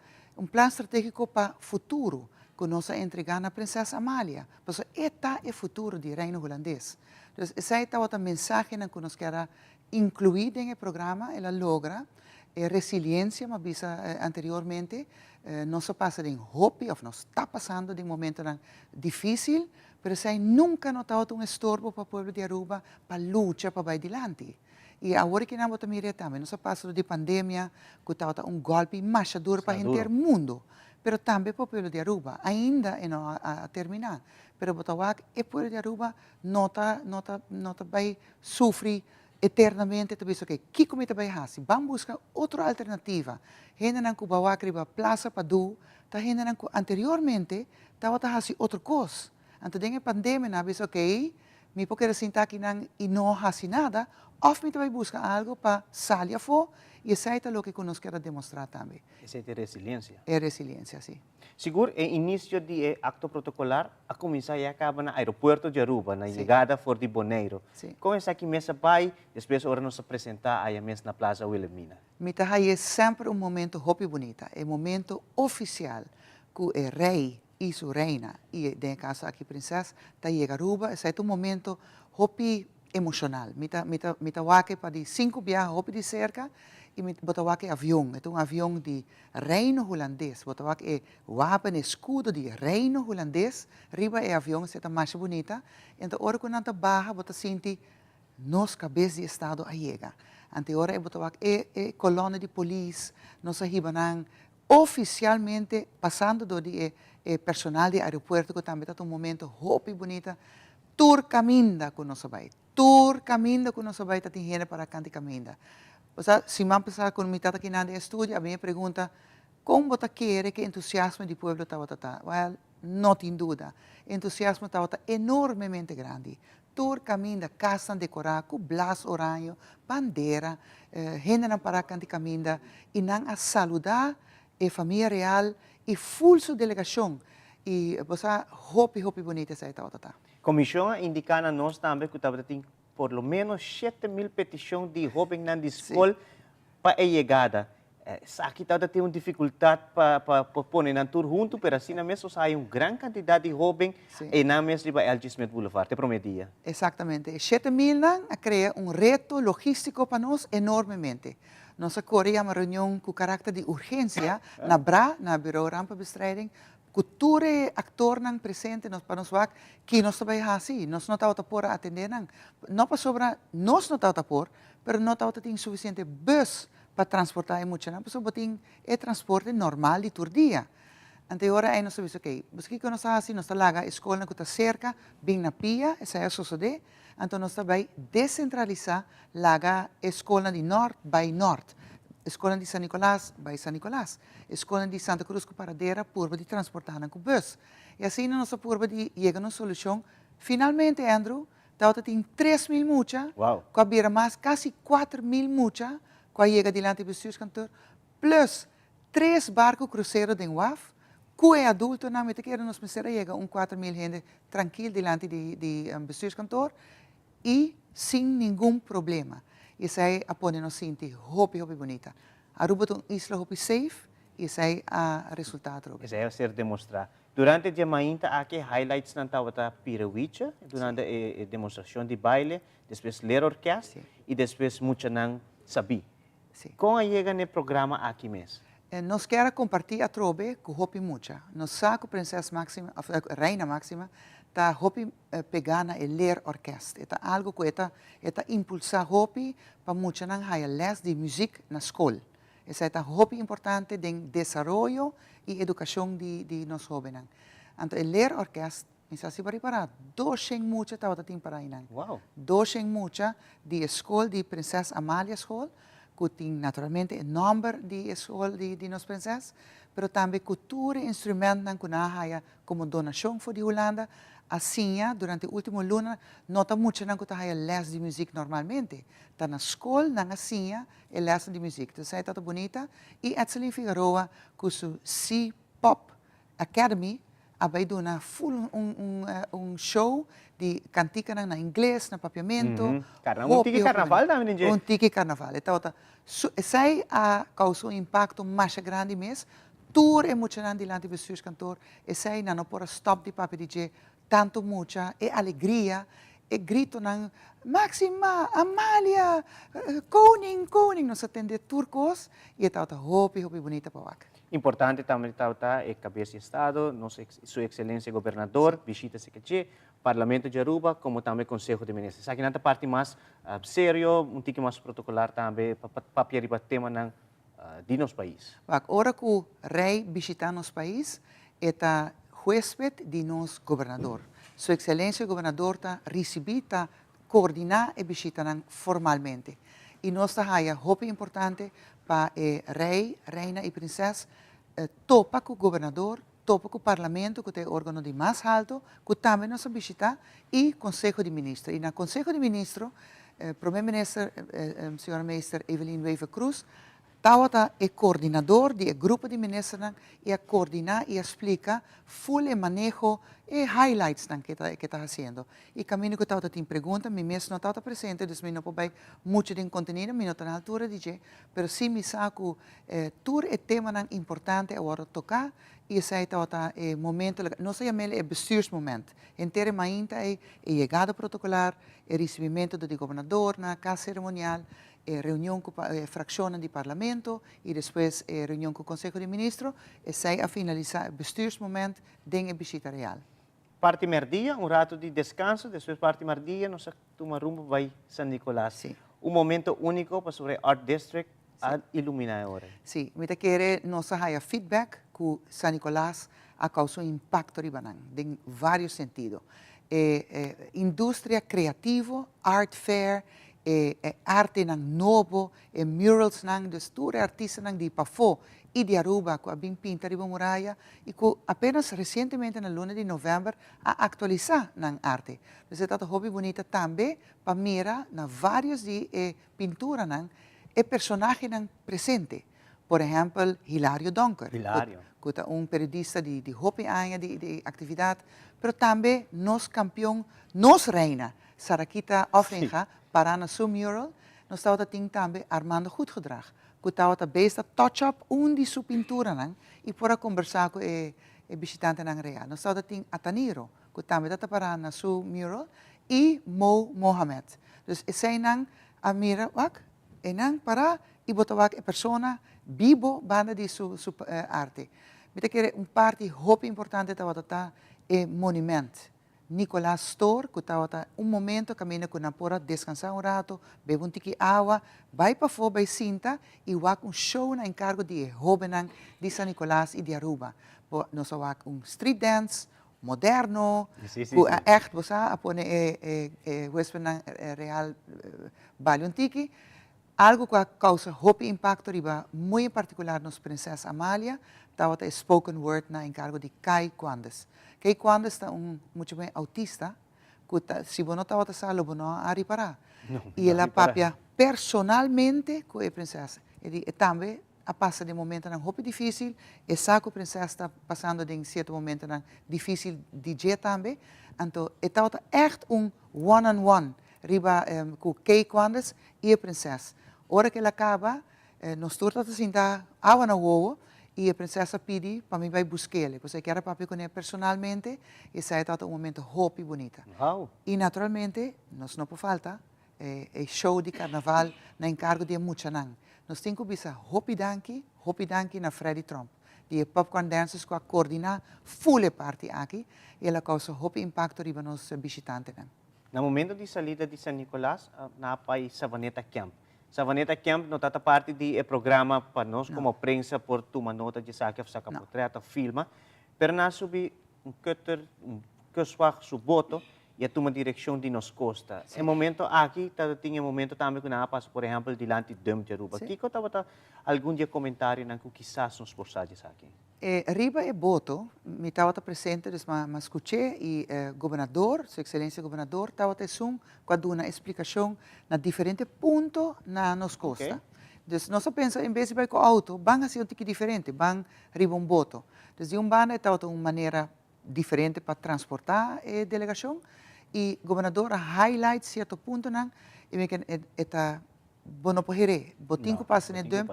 plano estratégico para o futuro que nós entregamos à Princesa Amália. Porque esta é o futuro do reino holandês. Então, essa é a mensagem que nós queremos incluir no programa, ela logra resiliência, como disse anteriormente, não se passa de hope, ou não está passando de um momento difícil, mas nunca notado estorbo para o povo de Aruba para lutar para ir adiante. E agora que nós estamos mirando também, nós passamos de pandemia, que está golpe mais duro para o inteiro mundo, mas também para o povo de Aruba, ainda não a terminar. Mas o povo de Aruba não vai sofrer eternamente, que como vai fazer? Vamos buscar outra alternativa. Gente não vai criar plaza para do, tá gente não anteriormente estava fazendo outra coisa. Então, dentro da pandemia, nós disse, ok, me pode sentar aqui e não fazer nada, ou me vai buscar algo para sair fora, e isso é o que nós queremos demonstrar também. Essa é resiliência. É resiliência, sim. Seguro, o início do acto protocolar, a começar e acaba no aeroporto de Aruba, na chegada for de Bonaire. Começa aqui mesa pai, depois hora nos apresentar aí mesmo na Plaza Wilhelmina. Mita é sempre momento hopi bonita, é momento oficial que o rei e sua reina, e em caso aqui princesa, está chegando a Aruba, é momento hopi emocional. Mita wake para de 5 viagens hopi de cerca, e botar avião, é avião de reino holandês, botar wapen escudo de reino holandês, riba é avião, é mais bonita, então hora que nanta barra, botar senti nos cabeças de estado a chega. Ante hora é botar colônia de polícia, nós ribanang oficialmente passando do personal de aeroporto que também está momento hopi bonita, tour caminda com nós vai, tour caminda com nós vai, tá tem para cantar caminda. Se me pensar com mitad aqui na estúdio, a minha pergunta, como você quer que o entusiasmo do povo está? Well, não tem dúvida. O entusiasmo está enormemente grande. Todo caminho, casa decorada, com blas oranho, bandeira, gente na para cantar caminho, e não a saludar a família real e full sua delegação. E você hopi bonita essa está. Comissão indica a nós também que estava tem por lo menos 7,000 petições de jovens na escola para a chegada. Aqui tem uma dificuldade para pôr na tour junto, mas assim mesmo sai uma grande quantidade de jovens e na mesma para El Gismet Boulevard, te prometia. Exatamente. 7,000 cria reto logístico para nós enormemente. Nós corremos uma reunião com caráter de urgência na BRA, na Bureau Rampa Bestrijding, cultura actor nang presente nos para nos wak que nós também assim nós não estamos por atender não para sobra nós não estamos por pero não estamos tem suficiente bus para transportar muito não porque botin é transporte normal de todo dia anterior aí nós sabemos ok porque que nós assim nós laga escola que está cerca bem na pia essa é sucede então nós também descentralizar laga escola de norte by norte Escola de San Nicolás, by San Nicolás. Escola de Santa Cruz, com paradeira, purba de transportar com bus. E assim, nossa purba de chega uma solução. Finalmente, Andrew, tem 3,000 mucha, com a beira mais, quase 4,000 mucha, com a chega diante do bestuurskantoor, plus 3 barcos cruzeiro de WAF, que é adulto, não me te quero nos pensar chega 4.000 gente tranquilo diante de bestuurskantoor e sem nenhum problema. Isso aí apone nos sinti hopi bonita. Aruba é isla hopi safe e isso aí a resultado. Isso aí vai ser demonstrar. Durante a diamainta, há que highlights na tawata pirawicha, durante a demonstração de baile, depois ler orquestra e depois muita não sabi. Como chega no programa aqui mesmo? Nós queremos compartilhar a trobe com hopi mucha. Nós saco princesa máxima, reina máxima, tá hopi pegana e ler orquestra. É algo que é impulsar hopi para mucha não haya les de música na escola. Isso é hopi importante no desenvolvimento e educação de nós jovens. Então, ler orquestra, isso se vai reparar, 200 mucha estava tem para aí. Wow. 200 mucha de escola de princesa Amália School, que tem naturalmente o número de escola de nossa princesa, mas também cultura e instrumentos que nós temos como donação para a Holanda. Assim, durante o último luna, nota muito que nós temos les de música normalmente. Está na escola, na assim, é les de música. Então, é bonita. E Etzelyn Figueroa, com o C-Pop Academy, vai dar show de cantica na inglês, na papiamento. Um tiki carnaval também, gente. Um tiki carnaval. Então, sai a causar um impacto mais grande mesmo. Tour é muito grande diante do bestuurskantoor. E sai não pode stop de papi DJ tanto mucha e alegria e grito ng Maxima, Amália, Koning, nós atende turcos e é hopi bonita para wak. Importante também é cabeça de Estado, Sua Excelência Governador, visita Secretaria, Parlamento de Aruba, como também Conselho de Ministros. Aqui na parte mais sério, tique mais protocolar também, para o tema de nosso país. Agora que o rei visita nosso país, é huésped de nosso governador. Sua Excelência Governador recebida, coordenar e visita formalmente. E nós temos hopi importante para rei, reina e princesa topa com o governador, topa com o parlamento, que é o órgão de mais alto, que também nos visita, e Conselho de Ministros. E no Conselho de Ministros, Primeiro-Ministro, senhora Ministra Evelyn Wever Cruz, Tawata é coordenador do grupo de ministros e a coordenar e explica full e manejo e highlights que está fazendo. E caminho que Tawata tem pergunta, me mesmo não está presente, então não pode muito de conteúdo, não está na altura de dizer, mas sim me saco tour é tema importante agora tocar e esse é momento, não se chama é bestuursmoment. Inteiro mainta é chegada protocolar, é recebimento do governador na casa cerimonial, reunião com a fração do Parlamento e depois reunião com o Conselho de Ministros e sai a finalizar o bestuursmoment da visita real. Parte merdia, rato de descanso, depois parte merdia, nós tomamos rumo para San Nicolás. Sim. Momento único para sobre Art District a iluminar agora. Sim, me quer nós há feedback que San Nicolás a causado impacto ribanan, em vários sentidos. Indústria criativa, art fair, arte novo, murals dos todos artistas de Pafo e de Aruba, que bem pinta riba muralha, e que apenas recentemente na luna de novembro a atualizar na arte. Então, é hobby bonita também para mirar na vários de pintura e personagem presente. Por exemplo, Hilário Donker, que é periodista de hobby de atividade, mas também nos campeão, nos reina, Sarakita Offenga, para na seu mural, nós estamos também Armando Goedgedrag, que estava besta touch-up de sua pintura e para conversar com o visitante real. Nós estamos Ataniro, que também está para na seu mural, e Mo Mohamed. Então, esse é a mira, e para e botar a pessoa vivo banda de sua arte. Me quer parte hope importante estava é monumento. Nicolás Store, que estava momento caminho com a pora descansar rato, bebe tiki água, vai para fora, vai cinta e vai show na encargo de jovens de San Nicolás e de Aruba. Nós vai street dance, moderno, echt, você apone real balão tiki, algo que causa hope impacto riba muito particular nos princesa Amália, estava spoken word na encargo de Kai Quandes. Kai Quandes está muito bem autista, que se você não estava a sala, você não a reparar. E ela papia personalmente com a princesa. E também a passa de momento nang hopi difícil, e saco princesa está passando de certo momento nang difícil de dia também, então está echt one-on-one, riba com kei quandas e a princesa. Hora que ela acaba, nós todos assim da água na uova, e a princesa pede para mim vai buscar ele, porque quero papi com ele personalmente, e sai todo um momento hopi bonita. Wow. E naturalmente, nós não por falta, show de carnaval na encargo de muita nang. Nós temos que bisa hopi danki na Freddy Trump. Die popcorn dancers com a coordenar full parte aqui, e ela causa hopi impacto riba nos visitantes. No momento de salida de San Nicolás, na pai Savaneta Camp. Savaneta Camp não está parte do programa para nós como prensa por tomar nota de saque sa portreto filma, pero na subi cutter kuswag suboto e a toma direção de nos costa. Em momento aqui tinha momento também que na passa por exemplo dilante dum de Aruba. Kiko estava algum dia comentário na que quizás nos porsages aqui. Riba e Boto, mi estava presente, mas escutei e governador, sua excelência governador, estava com uma explicação na diferente ponto na nos costa. Okay. Então, nós pensamos, em vez de ir com o auto, vão assim um pouco diferente, vão riba Boto. Então, de banda estava uma maneira diferente para transportar a delegação e o governador highlight certo ponto na e me está bono pohire, botinho passa no dum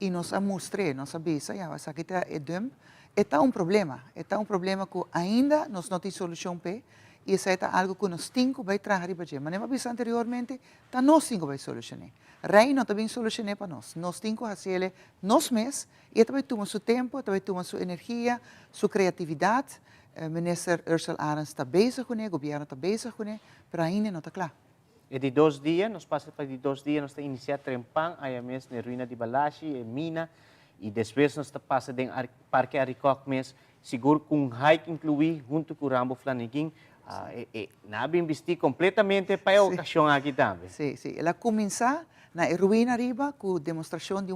e nós mostrei, nós avisa, já, essa aqui é dum, está problema que ainda nós não temos solução para e isso é algo que nós temos que trazer para mas não avisa anteriormente, tá nós temos que solucionar. Rei não também solucionar para nós temos que fazer nós mesmos e também tomar seu tempo, também tomar sua energia, sua criatividade. Minister Ursula Arens está bezig com ele, o governo está bezig com ele, mas ainda não está claro. E de 2 dias, nós passamos para de 2 dias, nós iniciar Trempang, aí mesmo na ruína de Balashi, e Mina, e depois nós passamos em Parque Aricoc mesmo, seguro com hike incluído, junto com o Rambo Flanagan, na investir completamente para a ocasião aqui também. Sim, sim. Ela começa na ruína arriba com demonstração de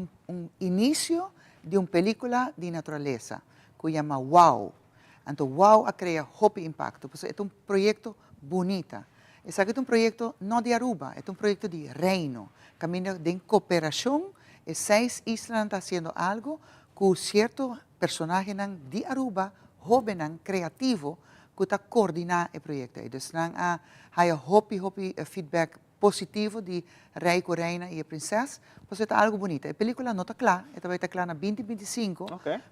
início de uma película de natureza, que chama Wow. Então, Wow a criar hope impacto, porque é projeto bonito. Esse aqui é projeto não de Aruba, é projeto de reino. Caminho de cooperação, e 6 islas estão fazendo algo com certo personagem de Aruba, jovem, criativo, que está coordenando o projeto. Então, há hope feedback positivo de rei com reina e a princesa, porque é algo bonito. A película não está clara, vai estar clara na 2025,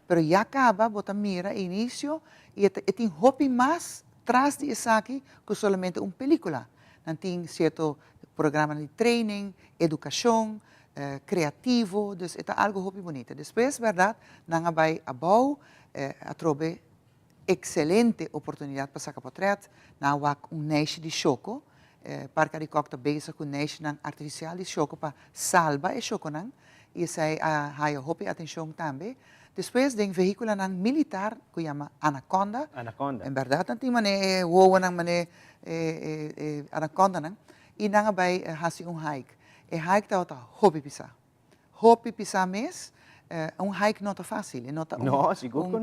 mas já acaba, bota mira, início, e tem hope mais traz de isso aqui que somente uma película. Não tem certo programa de training, educação, criativo, então é algo muito bonito. Depois, verdade, não vai abau, a trobe excelente oportunidade para sacar portret, não há nicho de choco, Parque Aricoc está bezig com nicho artificial de choco para salvar o choco, e isso é a hope atenção também. Depois tem veículo militar que chama Anaconda. Anaconda. Em verdade, não tem mané voa não mané Anaconda e não vai fazer hike. E hike está hobby pisar. Hobby pisar mês, hike não está fácil, não está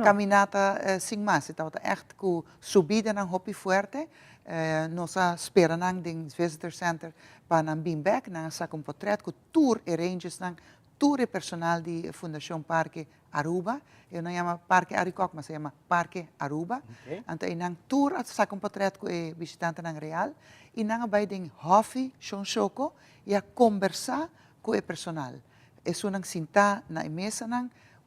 caminhada sem mais. Está echt com subida na hobby forte. Nós esperamos no visitor center para bem back, nós sacamos portrait com tour e ranges tour personal de Fundação Parque Aruba, eu não chamo Parque Aricoc, mas se chama Parque Aruba. Então, nang tour at sa portrait ko visitante ng real, inang bay ding hofi, shonshoko, e a conversar com o personal. Isso nang sinta na mesa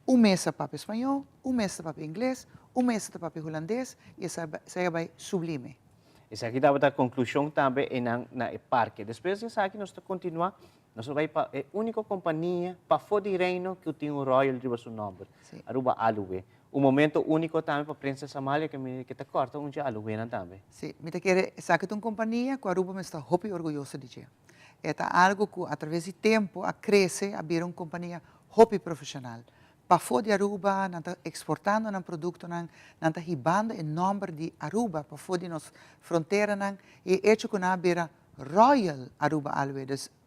mesa para espanhol, mesa para inglês, mesa para holandês, e essa vai sublime. Essa aqui dá a conclusão também na parque. Depois, essa aqui nós continuamos. Nós vamos para a única companhia para fora de reino que tem um Royal Riba seu nome, Aruba Alue. Um momento único também para a Princesa Somália que está corta onde Alue também. Sim, me quer essa que é uma companhia que Aruba me está muito orgulhosa de ter. É algo que através do tempo a cresce a vir uma companhia muito profissional. Para fora de Aruba, não está exportando um produto, não está ribando o nome de Aruba para fora de nossa fronteira e hecho que não vira Royal Aruba Alue.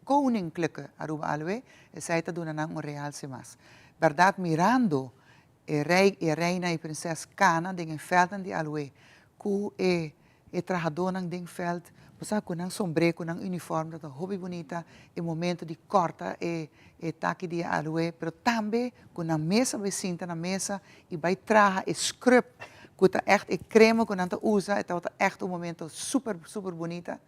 Koninklijke Aruba Alue, zij te doen aan een real semas. Verdade, mirando rei e reina e princesa Cana, den velden de Alue, que trajador nang den veld, Passa com um sombrero, com um uniforme, dat hobby bonita, e momento de corta e taque de aloe, pero também com a mesa, vai sentar na mesa e vai traga e scrub, que tá echt e creme com anta usa, então tá echt momento super bonita.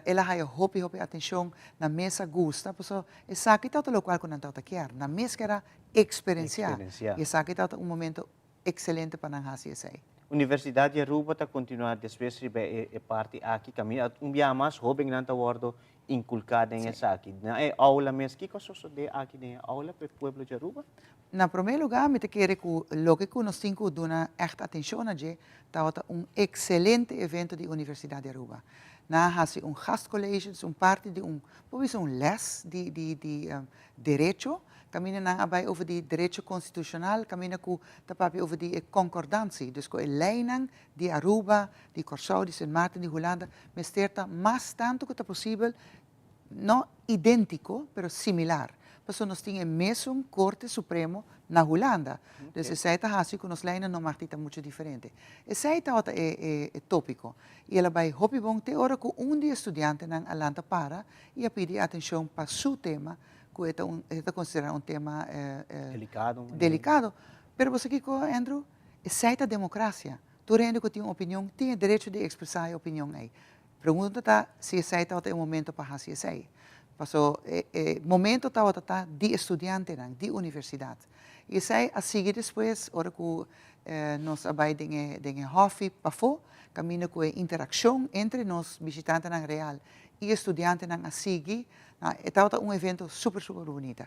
Ela hay hobby atenção na mesa gusta, porque essa aqui tá o local com anta quer, na mesa que era experienciar. E essa aqui tá momento excelente para nós essa aí. Universidade de Aruba está continuar depois de parte aqui caminho dia mais jovem não está wordo inculcado em essa aqui na aula mesmo que coisa de aqui na aula para o povo de Aruba. Na primeiro lugar, me te quero que logo que nós temos que dar echt atenção a je, tá excelente evento de Universidade de Aruba. Na hasi gastcollege, parte de les de direito. Camina na abai over die direito constitucional, camina ku tapapi over die concordantie. Dus ko lijnen die Aruba, die Curaçao, die Sint Maarten, die Holanda, mesterta más tanto que possível, no idêntico, pero similar. Porque nós temos mesmo Corte Supremo na Holanda. Dus essa é a que nos lijnen não martita muito diferente. Essa é tópico. E ela vai hopi bom te ora com dia estudante na Alanta para e a pedir atenção para seu tema, que é considerado tema delicado. Pero você que Andrew, essa é a democracia. Tu rende que tem uma opinião, tem o direito de expressar a opinião aí. Pergunta se essa é o momento para fazer isso aí. Passou momento tá de estudante de universidade. E sai a seguir depois, hora que nós abaixamos de hofi para fora, caminho com a interação entre nós visitantes na real e estudantes na seguir. É evento super bonito.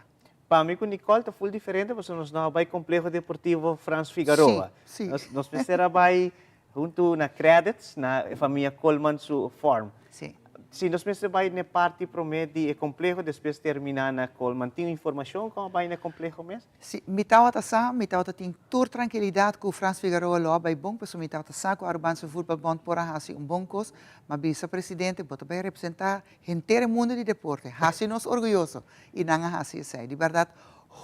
Para mim, com Nicole, está full diferente, porque nós não vai complexo deportivo Franz Figueroa. Sim. Nós precisamos vai junto na credits, na família Coleman su form. Sim. Se nós precisamos vai na parte promedio e complexo, depois terminar na Coleman, tem informação como vai na complexo mesmo? Sim, mitau tem toda tranquilidade que o Franz Figueroa lá vai bom, porque mitau que o Arbanso Futebol Bond por assim bom coisa, mas vice-presidente pode vai representar o inteiro mundo de deporte, assim nós orgulhoso e não assim sei, de verdade.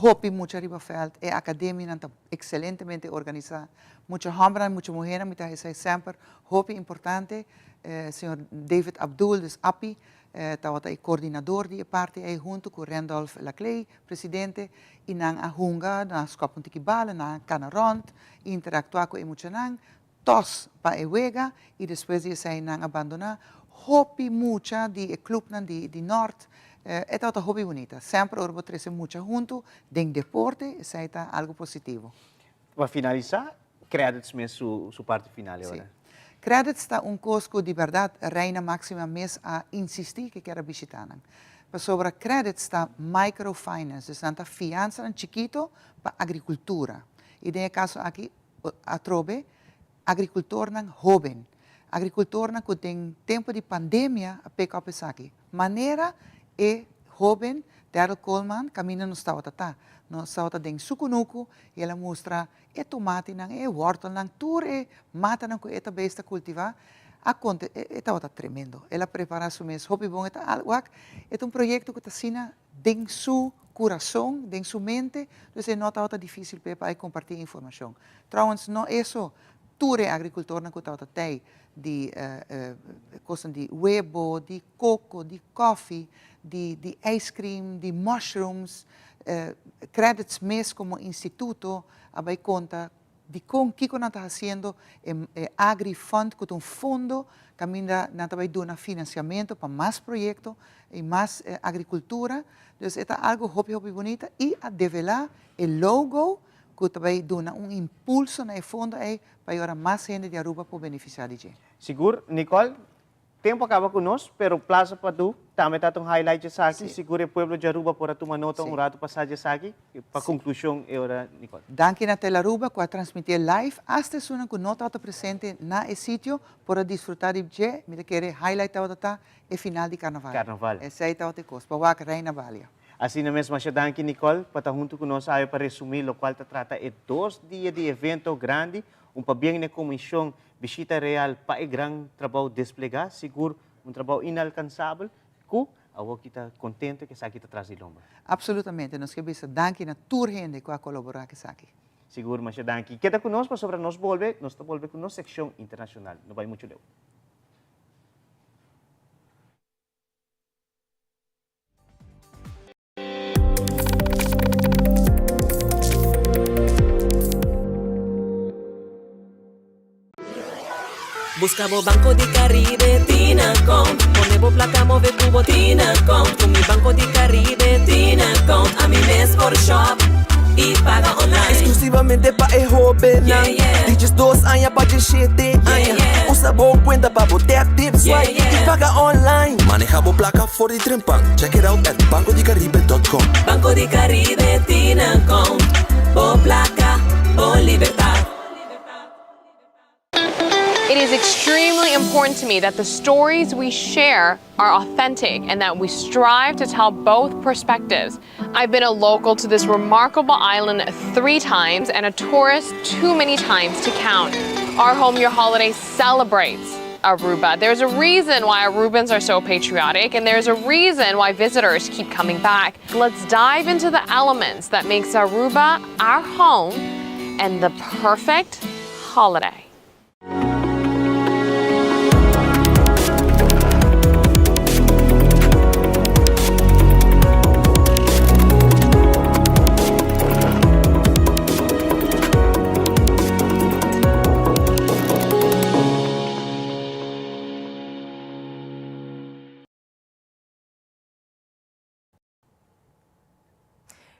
Hopi mucha Ribafeld, a academia está excelentemente organizada. Mucha homem, mucha mulher, me está sempre. Hopi importante, senhor David Abdul, dus API, está o coordenador de parte aí junto com Randolph Laclay, presidente, e não a hunga, na skopun tikibala, na canaront, interactuar com mucha nang, tos para ewega e depois de sair não abandonar. Hopi mucha de club de norte. É uma hobby bonita. Sempre orbo trece muito junto, em deporte, isso é algo positivo. Para finalizar, credits mesmo sua parte final agora. Credits está coisa que de verdade reina máxima mês a insistir que quer visitar. Para sobre credits está microfinance, então fiança chiquito para agricultura. E no caso aqui, a trobe, agricultor jovem. Agricultor que tem tempo de pandemia, a pick up aqui. Maneira e jovem Daryl Coleman caminha no estado no estado de Sukunuku e ela mostra e tomate nang e wortel nang tour e mata nang ko eta besta cultivar a conte eta tremendo ela prepara su mes hobby bom eta algo é projeto que está sina den su coração den su mente então é nota outra difícil para compartilhar informação trouwens não isso tour e agricultor nang ko tá tem de coisa de huevo de coco de coffee de ice cream, de mushrooms, credits mês como instituto, abai conta de com que nós está fazendo AgriFund, que é fundo que nós vai dar financiamento para mais projetos e mais agricultura. Então, é algo hobby bonito e a develar o logo que vai dar impulso no fundo para agora mais gente de Aruba para beneficiar de gente. Seguro, Nicole? Tempo acaba conosco, pero plaza para tu, também está um highlight de aqui, seguro o povo de Aruba por tomar nota rato passagem aqui, para conclusão é hora, Nicole. Danke na Tela Aruba por transmitir live, hasta suna com nota presente na sítio para desfrutar de je, me querer highlight a e final de carnaval. Essa é a outra coisa, para o Reina Valia. Assim mesmo, danke Nicole, para estar junto conosco, para resumir, o qual trata de 2 dias de evento grande, pabiyang na comissão visita real para o grande trabalho desplegar, seguro trabalho inalcançável, que agora kita contente que sa kita traz de lomba. Absolutamente, nós queremos danke na tour gente que a colaborar com aqui. Seguro, mas danke. Queda conosco sobre nós volve com nossa secção internacional. Não vai muito leu. Buscamos Banco di Caribe, Tina Account. Ponemos placa, move cubo, Tina Account. Con mi Banco di Caribe, Tina Account. A mi mes por shop y paga online. Exclusivamente pa' el joven. Dices 2 años pa' 7 años. Usa boa cuenta pa' botar tips y paga online. Manejamos placa for the Trimpan. Check it out at bancodicaribe.com. Banco di Caribe, Tina Account. Por placa, por libertad. It is extremely important to me that the stories we share are authentic and that we strive to tell both perspectives. I've been a local to this remarkable island 3 times and a tourist too many times to count. Our Home Your Holiday celebrates Aruba. There's a reason why Arubans are so patriotic, and there's a reason why visitors keep coming back. Let's dive into the elements that makes Aruba our home and the perfect holiday.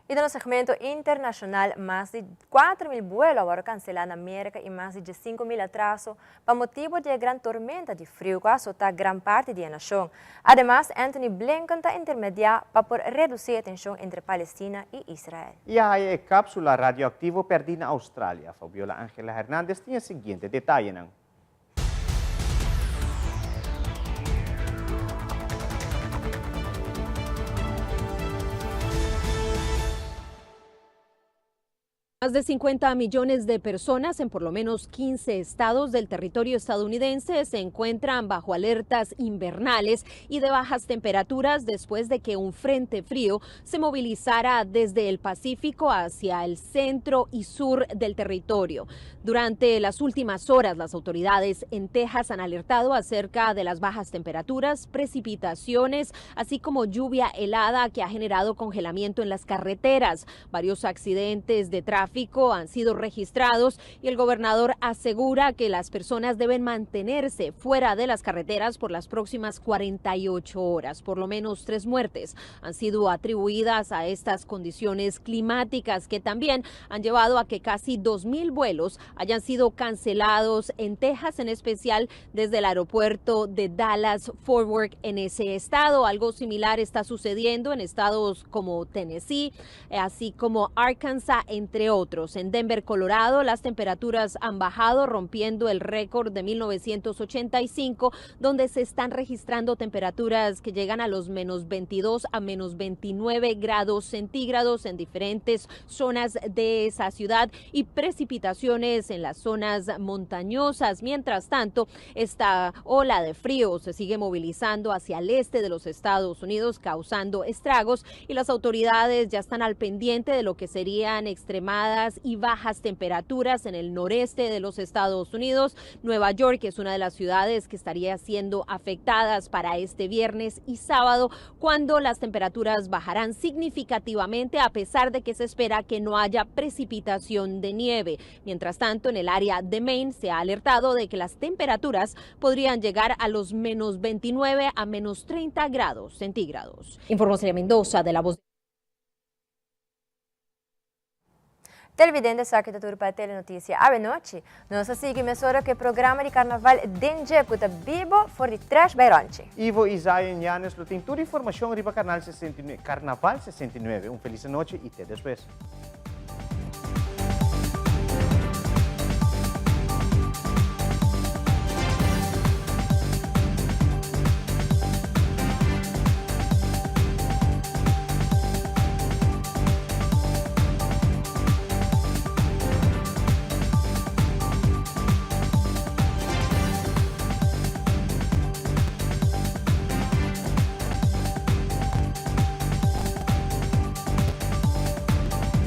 Y en el segmento internacional, más de 4.000 vuelos ahora cancelados en América y más de 5.000 atrasos por motivo de gran tormenta de frío que azota gran parte de la nación. Además, Anthony Blinken está intermediando para reducir la tensión entre Palestina y Israel. Y hay cápsula radioactiva perdida en Australia. Fabiola Ángela Hernández tiene el siguiente detalle. Más de 50 millones de personas en por lo menos 15 estados del territorio estadounidense se encuentran bajo alertas invernales y de bajas temperaturas después de que un frente frío se movilizara desde el Pacífico hacia el centro y sur del territorio. Durante las últimas horas, las autoridades en Texas han alertado acerca de las bajas temperaturas, precipitaciones, así como lluvia helada que ha generado congelamiento en las carreteras. Varios accidentes de tráfico han sido registrados y el gobernador asegura que las personas deben mantenerse fuera de las carreteras por las próximas 48 horas. Por lo menos 3 muertes han sido atribuidas a estas condiciones climáticas que también han llevado a que casi 2.000 vuelos hayan sido cancelados en Texas, en especial desde el aeropuerto de Dallas-Fort Worth en ese estado. Algo similar está sucediendo en estados como Tennessee, así como Arkansas, entre otros. En Denver, Colorado, las temperaturas han bajado, rompiendo el récord de 1985, donde se están registrando temperaturas que llegan a los menos 22 a menos 29 grados centígrados en diferentes zonas de esa ciudad y precipitaciones en las zonas montañosas. Mientras tanto, esta ola de frío se sigue movilizando hacia el este de los Estados Unidos, causando estragos, y las autoridades ya están al pendiente de lo que serían extremadas y bajas temperaturas en el noreste de los Estados Unidos. Nueva York es una de las ciudades que estaría siendo afectadas para este viernes y sábado, cuando las temperaturas bajarán significativamente, a pesar de que se espera que no haya precipitación de nieve. Mientras tanto, en el área de Maine se ha alertado de que las temperaturas podrían llegar a los menos 29 a menos 30 grados centígrados. Informó Celia Mendoza de La Voz. Televidente sa kita turo para Telenotícia à noite. Nós seguimos agora que o programa de carnaval Denje Puta Bibo for de Trash Baironche. Ivo Isaiah Yanes lo tem toda a informação riba Carnaval 69. Um feliz noite e até depois.